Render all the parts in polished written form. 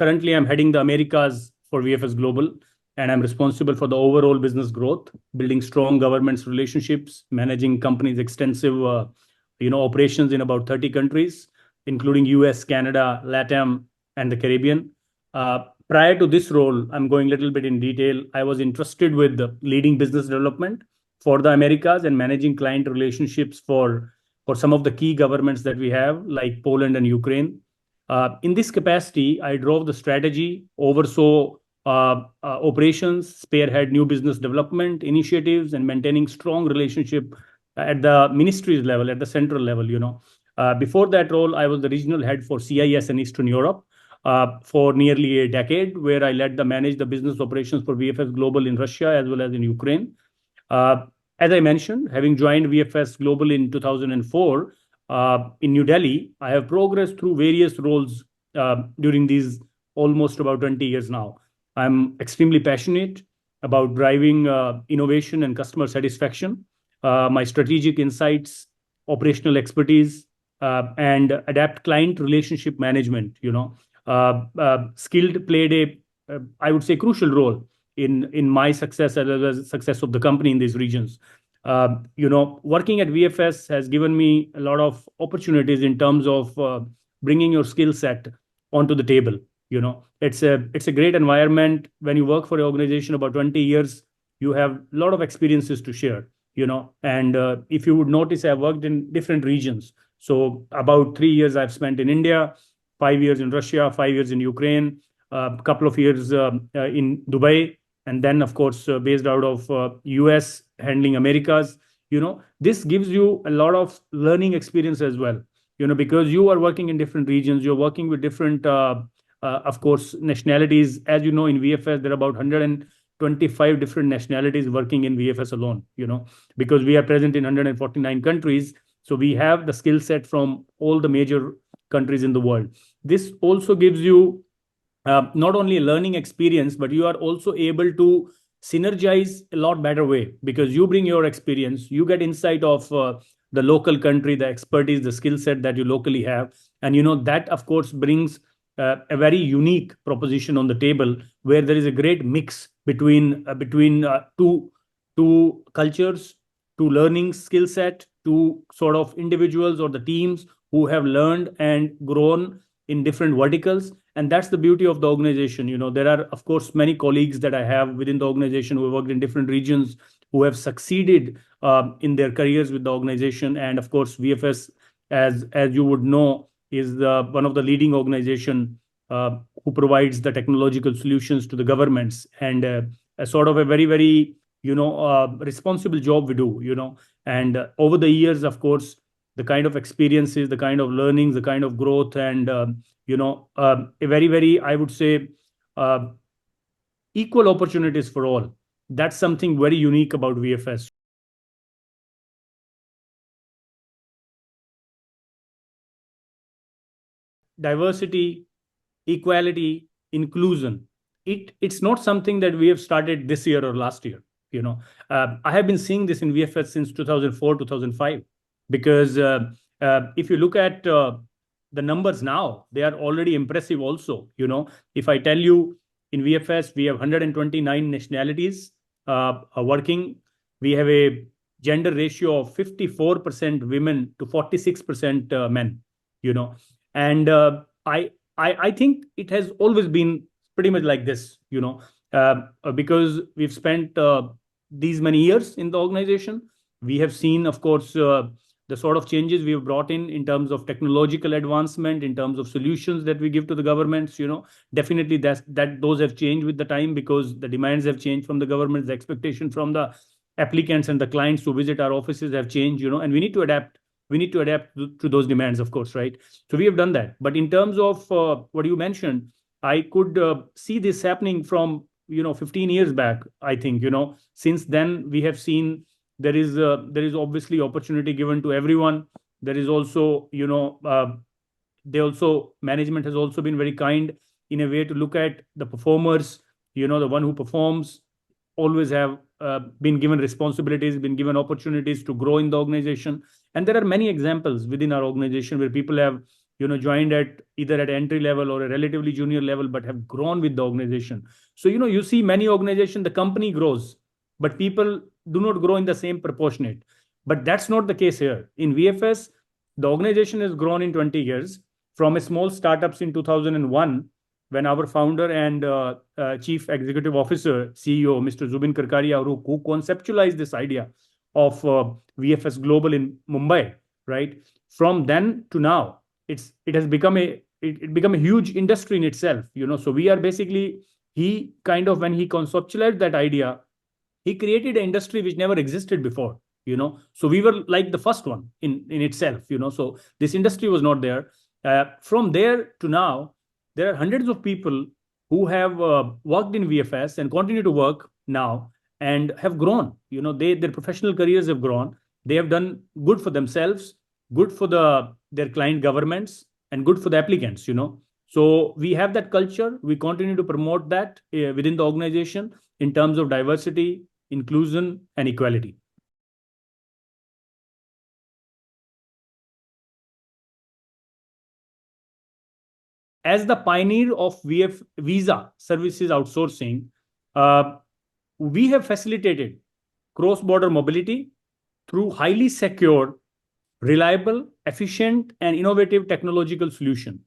Currently, I'm heading the Americas for VFS Global, and I'm responsible for the overall business growth, building strong governments relationships, managing companies' extensive, operations in about 30 countries, including US, Canada, LATAM, and the Caribbean. Prior to this role, I'm going a little bit in detail. I was interested with the leading business development for the Americas and managing client relationships for some of the key governments that we have, like Poland and Ukraine. In this capacity, I drove the strategy, oversaw operations, spearhead new business development initiatives, and maintaining strong relationship at the ministries level, at the central level. Before that role, I was the regional head for CIS and Eastern Europe for nearly a decade, where I led the managed the business operations for VFS Global in Russia as well as in Ukraine. As I mentioned, having joined VFS Global in 2004 in New Delhi, I have progressed through various roles during these almost about 20 years now. I'm extremely passionate about driving innovation and customer satisfaction. My strategic insights, operational expertise, and adapt client relationship management, skilled played I would say, crucial role in my success as well as success of the company in these regions. Working at VFS has given me a lot of opportunities in terms of bringing your skill set onto the table. It's a great environment. When you work for an organization about 20 years, you have a lot of experiences to share. And if you would notice, I've worked in different regions. So about 3 years I've spent in India, 5 years in Russia, 5 years in Ukraine, a couple of years in Dubai, and then, of course, based out of US, handling Americas. This gives you a lot of learning experience as well, because you are working in different regions, you're working with different, of course, nationalities. As you know, in VFS, there are about 125 different nationalities working in VFS alone, because we are present in 149 countries. So we have the skill set from all the major countries in the world. This also gives you not only a learning experience, but you are also able to synergize a lot better way, because you bring your experience, you get insight of the local country, the expertise, the skill set that you locally have. And that, of course, brings a very unique proposition on the table, where there is a great mix between two cultures, two learning skill set, two sort of individuals or the teams who have learned and grown in different verticals. And that's the beauty of the organization. There are, of course, many colleagues that I have within the organization who have worked in different regions, who have succeeded in their careers with the organization. And of course, VFS, as you would know, is one of the leading organization who provides the technological solutions to the governments, and a sort of a very, very, responsible job we do. And over the years, of course, the kind of experiences, the kind of learnings, the kind of growth, and a very, very, I would say, equal opportunities for all. That's something very unique about VFS. Diversity, equality, inclusion. It's not something that we have started this year or last year. I have been seeing this in VFS since 2004, 2005, because if you look at the numbers now, they are already impressive also. If I tell you, in VFS, we have 129 nationalities working. We have a gender ratio of 54% women to 46% men, and I think it has always been pretty much like this, because we've spent these many years in the organization. We have seen, of course, the sort of changes we have brought in terms of technological advancement, in terms of solutions that we give to the governments. Definitely those have changed with the time, because the demands have changed from the governments, the expectation from the applicants and the clients who visit our offices have changed, and we need to adapt. We need to adapt to those demands, of course, right? So we have done that. But in terms of what you mentioned, I could see this happening from 15 years back. I think since then we have seen there is obviously opportunity given to everyone. There is also management has also been very kind in a way to look at the performers. The one who performs always have been given responsibilities, been given opportunities to grow in the organization. And there are many examples within our organization where people have joined at either at entry level or a relatively junior level, but have grown with the organization. So, you see many organizations, the company grows, but people do not grow in the same proportionate. But that's not the case here. In VFS, the organization has grown in 20 years from a small startups in 2001, when our founder and chief executive officer, CEO, Mr. Zubin Karkaria, who conceptualized this idea of VFS Global in Mumbai, right? From then to now, it has become it become a huge industry in itself. So we are basically, he kind of, when he conceptualized that idea, he created an industry which never existed before. So we were like the first one in itself. So this industry was not there. From there to now, there are hundreds of people who have worked in VFS and continue to work now and have grown. Their professional careers have grown. They have done good for themselves, good for their client governments, and good for the applicants. So we have that culture. We continue to promote that within the organization in terms of diversity, inclusion, and equality. As the pioneer of visa services outsourcing, we have facilitated cross-border mobility through highly secure, reliable, efficient, and innovative technological solution.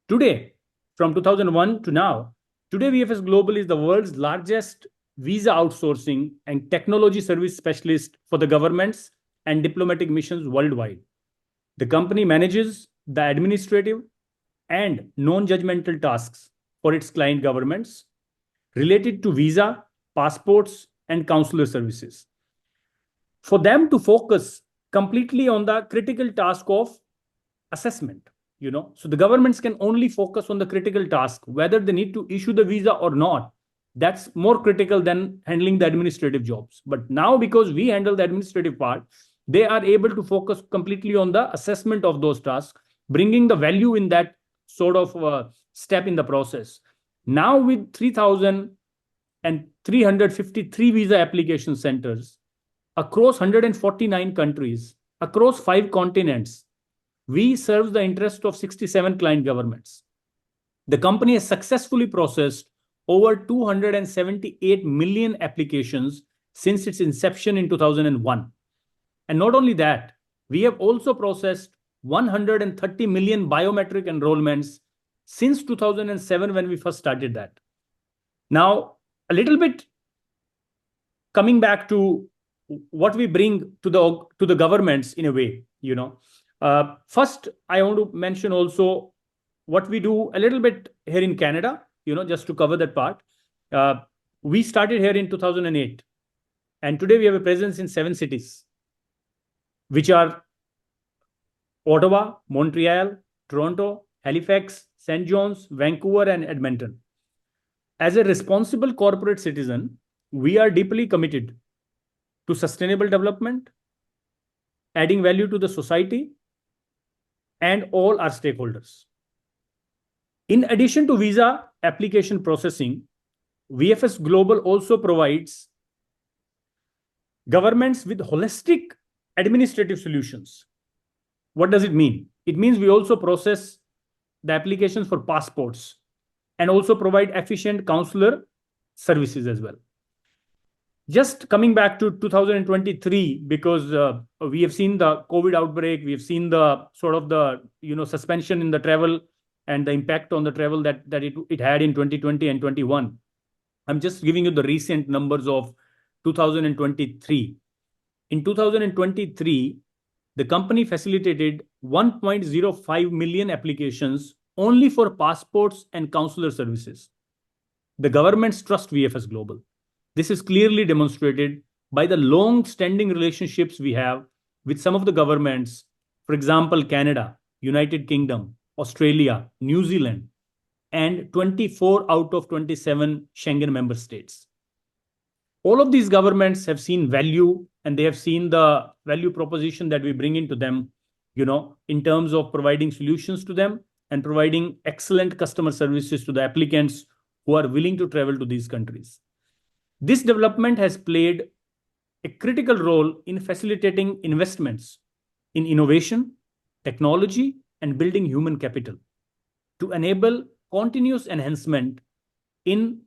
Today, from 2001 to now, today VFS Global is the world's largest visa outsourcing and technology service specialist for the governments and diplomatic missions worldwide. The company manages the administrative and non-judgmental tasks for its client governments related to visa, passports, and consular services, for them to focus completely on the critical task of assessment. So the governments can only focus on the critical task, whether they need to issue the visa or not. That's more critical than handling the administrative jobs. But now, because we handle the administrative part, they are able to focus completely on the assessment of those tasks, bringing the value in that sort of step in the process. Now, with 3,353 visa application centers across 149 countries, across 5 continents, we serve the interest of 67 client governments. The company has successfully processed over 278 million applications since its inception in 2001. And not only that, we have also processed 130 million biometric enrollments since 2007, when we first started that. Now, a little bit coming back to what we bring to the governments in a way. First, I want to mention also what we do a little bit here in Canada, just to cover that part. We started here in 2008, and today we have a presence in 7 cities, which are Ottawa, Montreal, Toronto, Halifax, St. John's, Vancouver, and Edmonton. As a responsible corporate citizen, we are deeply committed to sustainable development, adding value to the society and all our stakeholders. In addition to visa application processing, VFS Global also provides governments with holistic administrative solutions. What does it mean? It means we also process the applications for passports and also provide efficient consular services as well. Just coming back to 2023, because we have seen the COVID outbreak, we have seen the sort of the suspension in the travel and the impact on the travel that it had in 2020 and 21. I'm just giving you the recent numbers of 2023. In 2023, the company facilitated 1.05 million applications only for passports and consular services. The governments trust VFS Global. This is clearly demonstrated by the long-standing relationships we have with some of the governments, for example, Canada, United Kingdom, Australia, New Zealand, and 24 out of 27 Schengen member states. All of these governments have seen value, and they have seen the value proposition that we bring into them, in terms of providing solutions to them and providing excellent customer services to the applicants who are willing to travel to these countries. This development has played a critical role in facilitating investments in innovation, technology, and building human capital to enable continuous enhancement in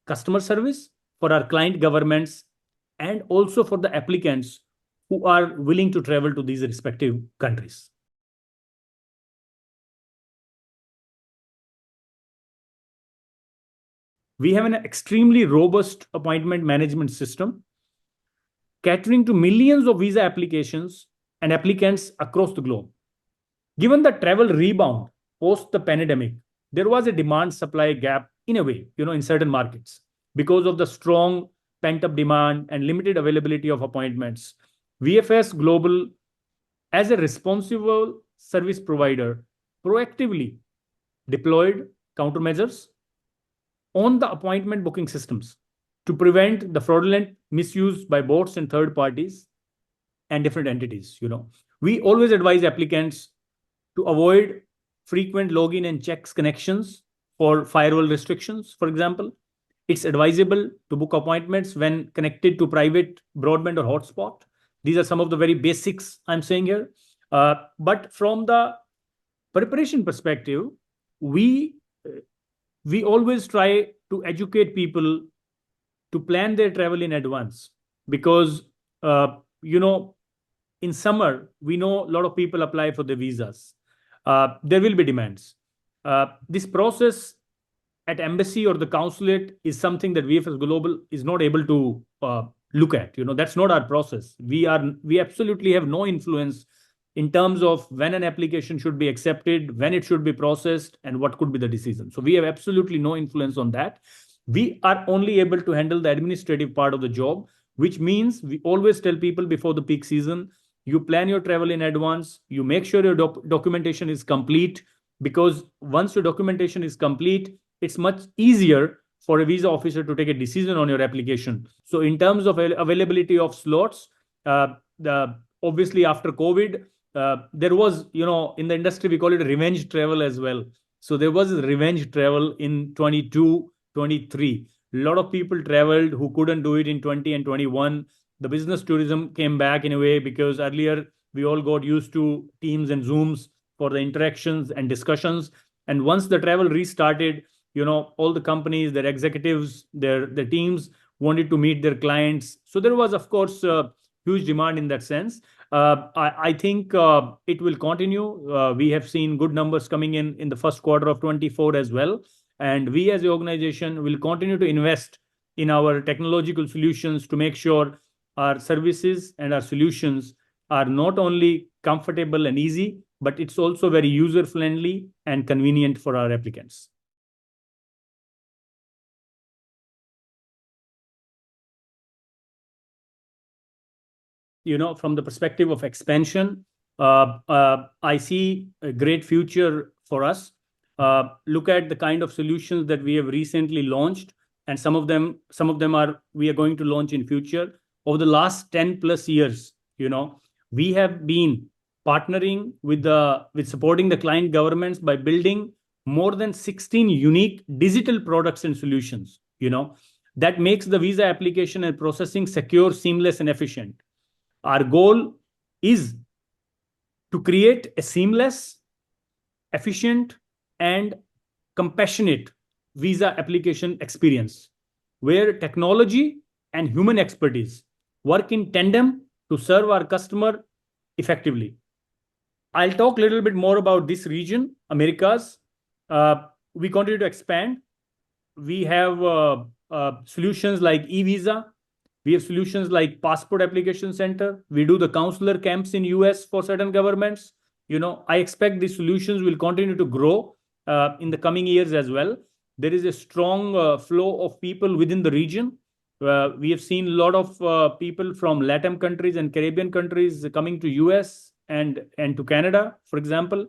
customer service for our client governments and also for the applicants who are willing to travel to these respective countries. We have an extremely robust appointment management system catering to millions of visa applications and applicants across the globe. Given the travel rebound post the pandemic, there was a demand supply gap in a way, in certain markets because of the strong pent up demand and limited availability of appointments. VFS Global, as a responsible service provider, proactively deployed countermeasures on the appointment booking systems to prevent the fraudulent misuse by bots and third parties and different entities. We always advise applicants to avoid frequent login and checks connections for firewall restrictions. For example, it's advisable to book appointments when connected to private broadband or hotspot. These are some of the very basics I'm saying here. But from the preparation perspective, we always try to educate people to plan their travel in advance because in summer we know a lot of people apply for the visas. There will be demands. This process at embassy or the consulate is something that VFS Global is not able to look at. That's not our process. We absolutely have no influence in terms of when an application should be accepted, when it should be processed, and what could be the decision. So we have absolutely no influence on that. We are only able to handle the administrative part of the job, which means we always tell people before the peak season, you plan your travel in advance, you make sure your documentation is complete, because once your documentation is complete, it's much easier for a visa officer to take a decision on your application. So in terms of availability of slots, obviously after COVID, there was, in the industry, we call it revenge travel as well. So there was revenge travel in 22, 23. A lot of people traveled who couldn't do it in 20 and 21. The business tourism came back in a way because earlier we all got used to Teams and Zooms for the interactions and discussions. And once the travel restarted, all the companies, their executives, their teams wanted to meet their clients. So there was, of course, huge demand in that sense. I think it will continue. We have seen good numbers coming in the first quarter of 24 as well. And we as an organization will continue to invest in our technological solutions to make sure our services and our solutions are not only comfortable and easy, but it's also very user-friendly and convenient for our applicants. From the perspective of expansion, I see a great future for us. Look at the kind of solutions that we have recently launched, and some of them we are going to launch in future. Over the last 10 plus years, we have been partnering with supporting the client governments by building more than 16 unique digital products and solutions, that makes the visa application and processing secure, seamless, and efficient. Our goal is to create a seamless, efficient, and compassionate visa application experience where technology and human expertise work in tandem to serve our customer effectively. I'll talk a little bit more about this region, Americas. We continue to expand. We have solutions like e-visa. We have solutions like Passport Application Center. We do the counselor camps in US for certain governments. I expect these solutions will continue to grow in the coming years as well. There is a strong flow of people within the region. We have seen a lot of people from LATAM countries and Caribbean countries coming to US and to Canada, for example.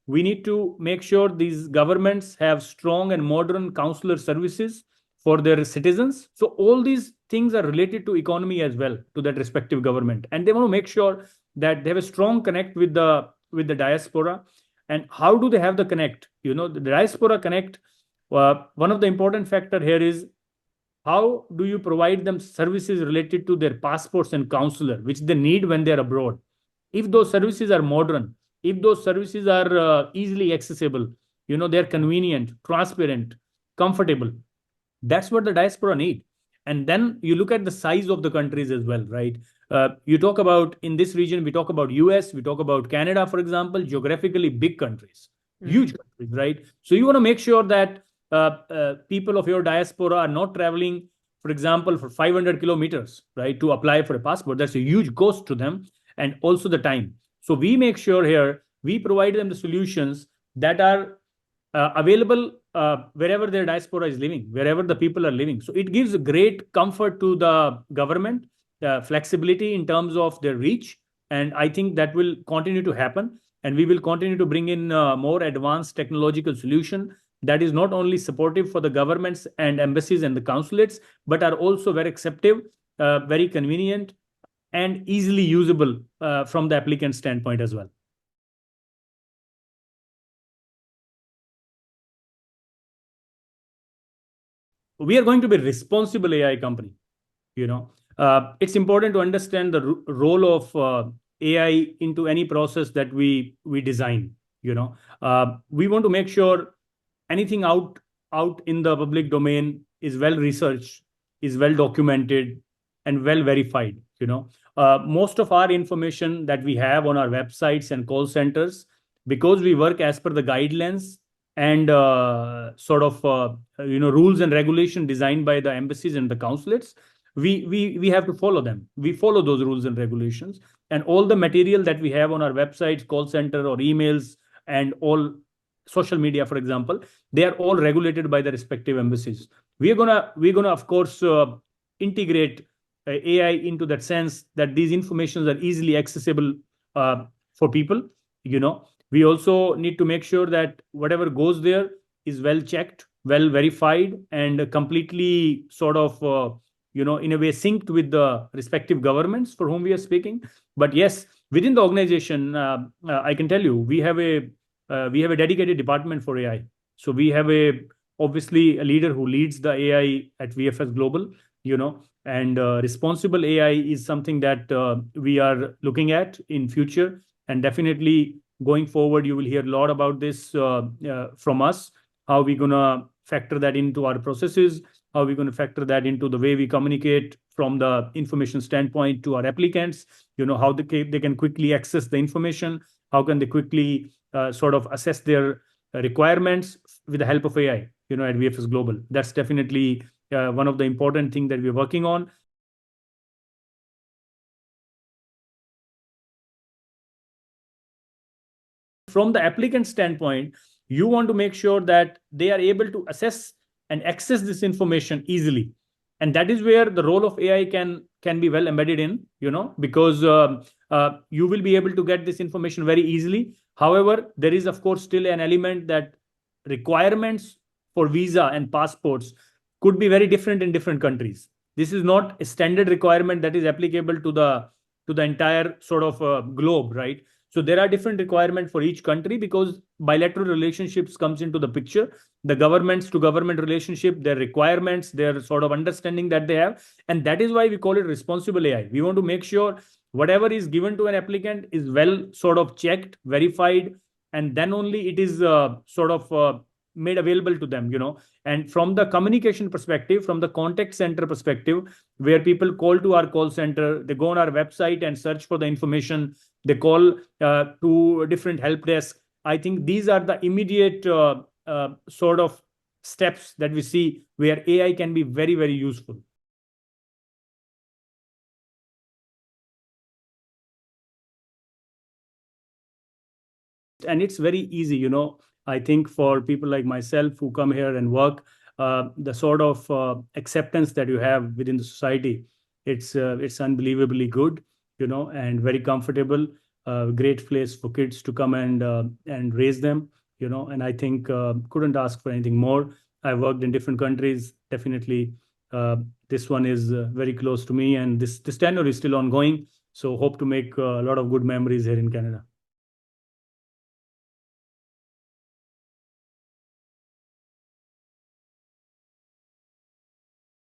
We need to make sure these governments have strong and modern consular services for their citizens. So all these things are related to economy as well, to that respective government. And they want to make sure that they have a strong connect with the diaspora. And how do they have the connect? The diaspora connect, one of the important factor here is how do you provide them services related to their passports and consular, which they need when they're abroad. If those services are modern, if those services are easily accessible, they're convenient, transparent, comfortable, that's what the diaspora need. And then you look at the size of the countries as well, right? You talk about, in this region, we talk about US, we talk about Canada, for example, geographically big countries, huge countries, right? So you want to make sure that people of your diaspora are not traveling, for example, for 500 kilometers, right, to apply for a passport. That's a huge cost to them, and also the time. So we make sure here we provide them the solutions that are available wherever their diaspora is living, wherever the people are living. So it gives great comfort to the government, flexibility in terms of their reach. And I think that will continue to happen. And we will continue to bring in more advanced technological solution that is not only supportive for the governments and embassies and the consulates, but are also very acceptive, very convenient, and easily usable from the applicant standpoint as well. We are going to be a responsible AI company. It's important to understand the role of AI into any process that we design. We want to make sure anything out in the public domain is well researched, is well documented, and well verified. Most of our information that we have on our websites and call centers, because we work as per the guidelines and rules and regulation designed by the embassies and the consulates, we have to follow them. We follow those rules and regulations, and all the material that we have on our websites, call center, or emails, and all social media, for example, they are all regulated by the respective embassies. We're gonna of course integrate AI into that sense that these informations are easily accessible for people. We also need to make sure that whatever goes there is well checked, well verified, and completely in a way synced with the respective governments for whom we are speaking. But yes, within the organization, I can tell you, we have a dedicated department for AI. So we have obviously a leader who leads the AI at VFS Global, and responsible AI is something that we are looking at in future, and definitely going forward, you will hear a lot about this from us, how we're going to factor that into our processes, how we're going to factor that into the way we communicate from the information standpoint to our applicants, how they can quickly access the information, how can they quickly assess their requirements with the help of AI, at VFS Global. That's definitely one of the important things that we're working on. From the applicant standpoint, you want to make sure that they are able to assess and access this information easily. And that is where the role of AI can be well embedded in, because you will be able to get this information very easily. However, there is, of course, still an element that requirements for visa and passports could be very different in different countries. This is not a standard requirement that is applicable to the entire globe, right? So there are different requirements for each country because bilateral relationships comes into the picture. The governments to government relationship, their requirements, their understanding that they have. And that is why we call it responsible AI. We want to make sure whatever is given to an applicant is well checked, verified, and then only it is made available to them, And from the communication perspective, from the contact center perspective, where people call to our call center, they go on our website and search for the information, they call to different help desks. I think these are the immediate steps that we see where AI can be very, very useful. And it's very easy, I think for people like myself who come here and work, the acceptance that you have within the society, it's unbelievably good, and very comfortable. Great place for kids to come and raise them, and I think couldn't ask for anything more. I worked in different countries. Definitely, this one is very close to me, and this tenure is still ongoing. So hope to make a lot of good memories here in Canada.